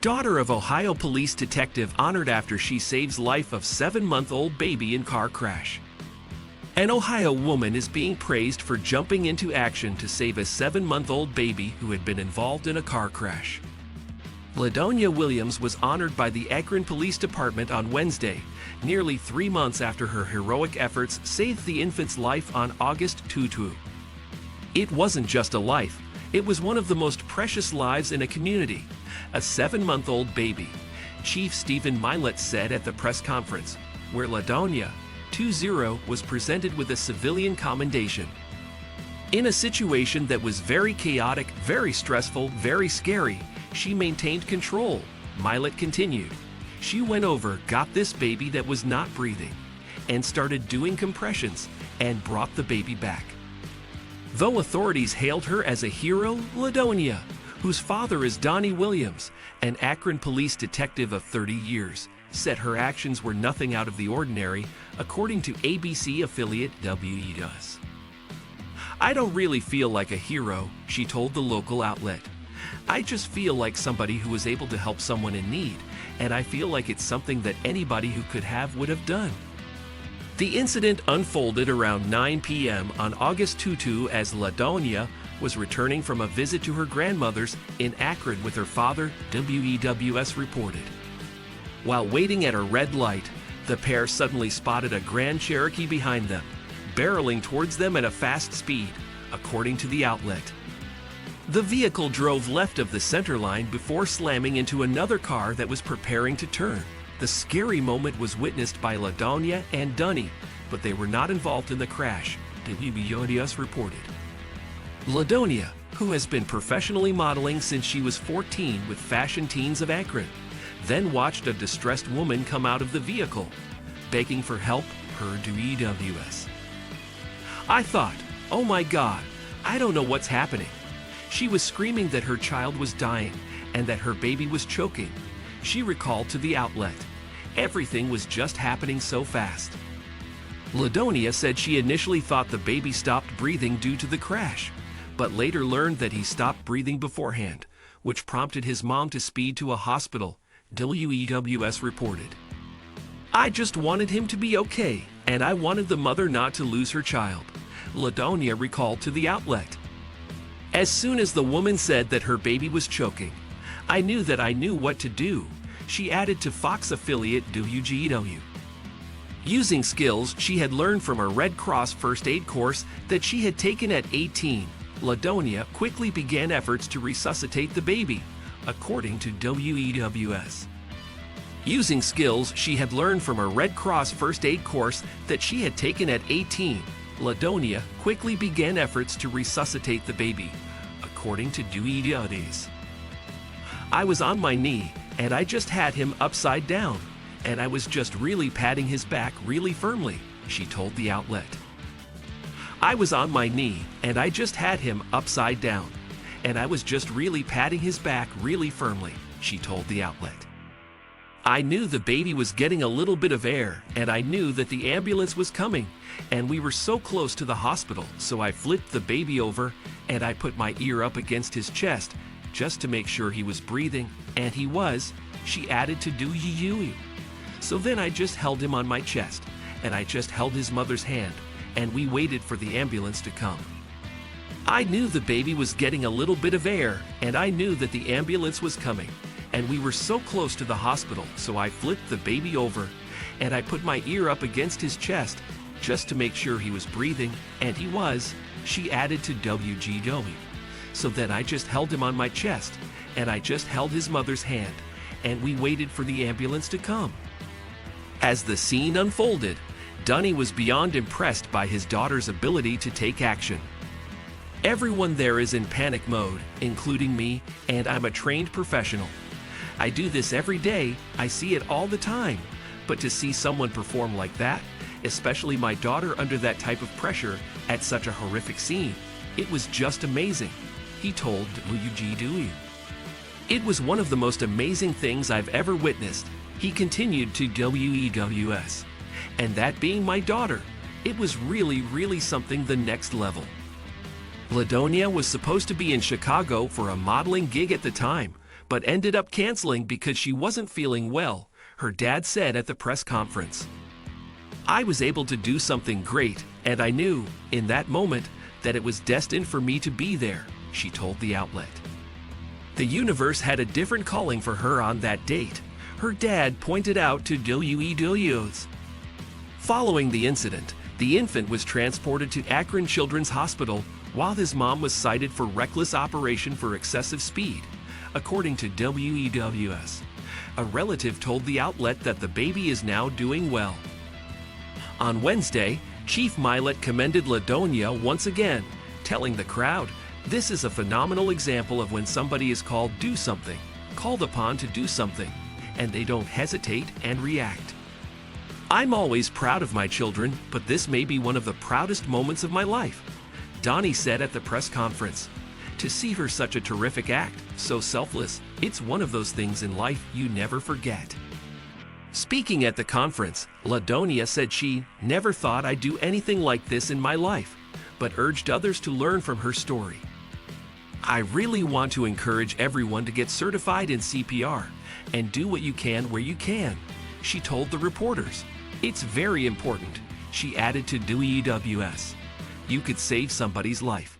Daughter of Ohio police detective honored after she saves life of 7-month-old baby in car crash. An Ohio woman is being praised for jumping into action to save a 7-month-old baby who had been involved in a car crash. LaDonia Williams was honored by the Akron Police Department on Wednesday, nearly 3 months after her heroic efforts saved the infant's life on August 22. It wasn't just a life, it was one of the most precious lives in a community, a 7-month-old baby, Chief Stephen Milet said at the press conference, where LaDonia, 20, was presented with a civilian commendation. In a situation that was very chaotic, very stressful, very scary, she maintained control, Milet continued. She went over, got this baby that was not breathing, and started doing compressions and brought the baby back. Though authorities hailed her as a hero, LaDonia, whose father is Donnie Williams, an Akron police detective of 30 years, said her actions were nothing out of the ordinary, according to ABC affiliate wUyJfq. "I don't really feel like a hero," she told the local outlet. "I just feel like somebody who was able to help someone in need, and I feel like it's something that anybody who could have would have done." The incident unfolded around 9 p.m. on August 22 as LaDonia was returning from a visit to her grandmother's in Akron with her father, WEWS reported. While waiting at a red light, the pair suddenly spotted a Grand Cherokee behind them, barreling towards them at a fast speed, according to the outlet. The vehicle drove left of the center line before slamming into another car that was preparing to turn. The scary moment was witnessed by LaDonia and Donnie, but they were not involved in the crash, WEWS reported. LaDonia, who has been professionally modeling since she was 14 with Fashion Teens of Akron, then watched a distressed woman come out of the vehicle, begging for help, per WEWS. "I thought, oh my God, I don't know what's happening." She was screaming that her child was dying and that her baby was choking. She recalled to the outlet, "Everything was just happening so fast." LaDonia said she initially thought the baby stopped breathing due to the crash, but later learned that he stopped breathing beforehand, which prompted his mom to speed to a hospital, WEWS reported. "I just wanted him to be okay, and I wanted the mother not to lose her child," LaDonia recalled to the outlet. "As soon as the woman said that her baby was choking, I knew that I knew what to do," she added to Fox affiliate wGW. Using skills she had learned from a Red Cross first aid course that she had taken at 18, LaDonia quickly began efforts to resuscitate the baby, according to WEWS. Using skills she had learned from a Red Cross first aid course that she had taken at 18, LaDonia quickly began efforts to resuscitate the baby, according to WEWS. "I was on my knee, and I just had him upside down, and I was just really patting his back really firmly," she told the outlet. "I was on my knee, and I just had him upside down, and I was just really patting his back really firmly," she told the outlet. "I knew the baby was getting a little bit of air, and I knew that the ambulance was coming, and we were so close to the hospital, so I flipped the baby over, and I put my ear up against his chest, just to make sure he was breathing, and he was," she added to wUyJfq. "So then I just held him on my chest, and I just held his mother's hand, and we waited for the ambulance to come. I knew the baby was getting a little bit of air, and I knew that the ambulance was coming, and we were so close to the hospital, so I flipped the baby over, and I put my ear up against his chest, just to make sure he was breathing, and he was," she added to wGW. "So then I just held him on my chest, and I just held his mother's hand, and we waited for the ambulance to come." As the scene unfolded, Donnie was beyond impressed by his daughter's ability to take action. "Everyone there is in panic mode, including me, and I'm a trained professional. I do this every day, I see it all the time, but to see someone perform like that, especially my daughter under that type of pressure at such a horrific scene, it was just amazing," he told wGW. "It was one of the most amazing things I've ever witnessed," he continued to WEWS. "And that being my daughter, it was really something the next level." LaDonia was supposed to be in Chicago for a modeling gig at the time, but ended up canceling because she wasn't feeling well, her dad said at the press conference. I was able to do something great, and I knew, in that moment, that it was destined for me to be there, she told the outlet. The universe had a different calling for her on that date, her dad pointed out to yUyJfq. Following the incident, the infant was transported to Akron Children's Hospital while his mom was cited for reckless operation for excessive speed, according to yUyJfq. A relative told the outlet that the baby is now doing well. On Wednesday, Chief Milet commended LaDonia once again, telling the crowd, "This is a phenomenal example of when somebody is called upon to do something, and they don't hesitate and react. I'm always proud of my children, but this may be one of the proudest moments of my life," Donnie said at the press conference. To see her such a terrific act, so selfless, it's one of those things in life you never forget. Speaking at the conference, LaDonia said she never thought I'd do anything like this in my life, but urged others to learn from her story. I really want to encourage everyone to get certified in CPR and do what you can where you can, she told the reporters. It's very important, she added to yUyJfq. You could save somebody's life.